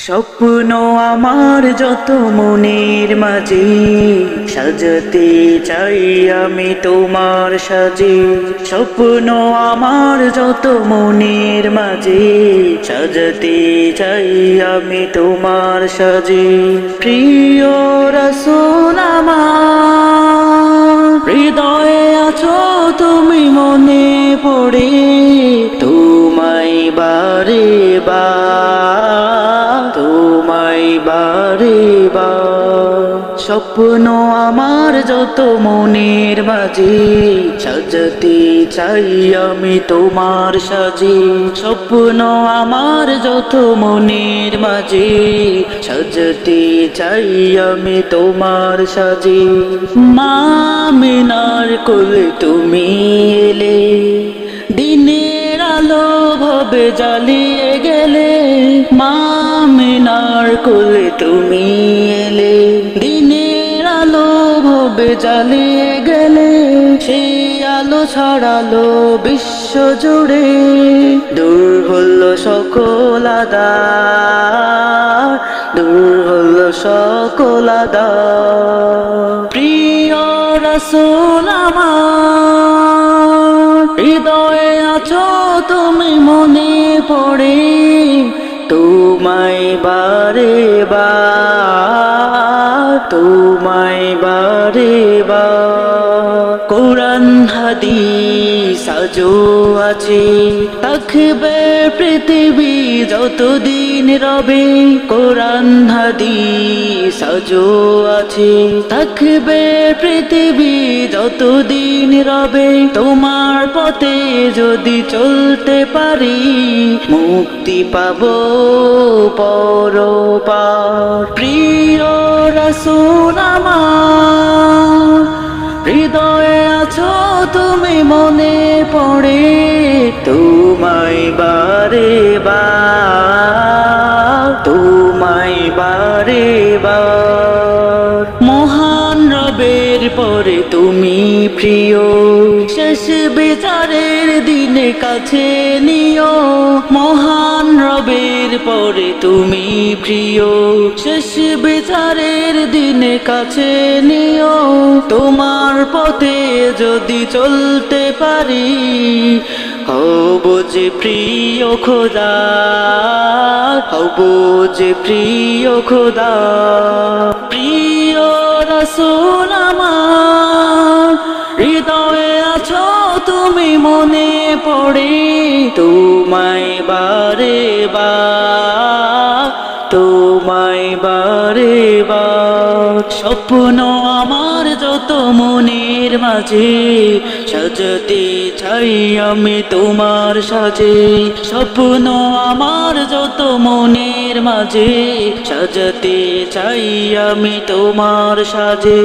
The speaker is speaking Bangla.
স্বপ্ন আমার যত মনের মাঝে সাজাতে চাই আমি তোমার সাজে। স্বপ্ন আমার যত মনের মাঝে সাজাতে চাই আমি তোমার সাজে। প্রিয় রাসূল আমার হৃদয়ে আছো তুমি, মনে পড়ে তোমায় বারে বার, তোমায় বারে বার। স্বপ্ন আমার যত মনের মাঝে সাজাতে চাই আমি তোমার সাজে। স্বপ্ন আমার যত মনের মাঝে সাজাতে চাই আমি তোমার সাজে। মা আমিনার কোলে তুমি এলে, দিনের আলো ভবে জ্বালিয়ে গেলে। মা আমিনার কোলে তুমি এলে, দিনের আলো ভবে জ্বালিয়ে গেলে। সেই আলো ছড়ালো বিশ্ব জুড়ে, দূর হলো সকল আঁধার, দূর হলো সকল আঁধার। প্রিয় রাসূল আমার হৃদয়ে আছো তুমি, মনে পড়ে তোমায় বারে বার, তোমায় বারে বার। কোরআন হাদিস আজও আছে, থাকবে পৃথিবী যতদিন রবে। কোরআন হাদিস আজও আছে, থাকবে পৃথিবী যতদিন রবে। তোমার পথে যদি চলতে পারি, মুক্তি পাবো পরপার। প্রিয় রাসূল আমার হৃদয়ে আছো তুমি, মনে পড়ে তোমায় বারে বার, তোমায় বারে বার। মহান রবের পরে তুমি প্রিয়, শেষ বিচারের দিনে কাছে নিও। মহান রবের পরে তুমি প্রিয়, শেষ বিচারের দিনে কাছে নিও। তোমার পথে যদি চলতে পারি, হব যে প্রিয় খোদা, হব যে প্রিয় খোদা। প্রিয় রাসূল আমার হৃদয়ে আছো তুমি, মনে পড়ে তোমায় বারে বার, তোমায় বারে বার। স্বপ্ন আমার যত মনের মাঝে সাজাতে চাই আমি তোমার সাজে। স্বপ্ন আমার যত মনের মাঝে সাজাতে চাই আমি তোমার সাজে।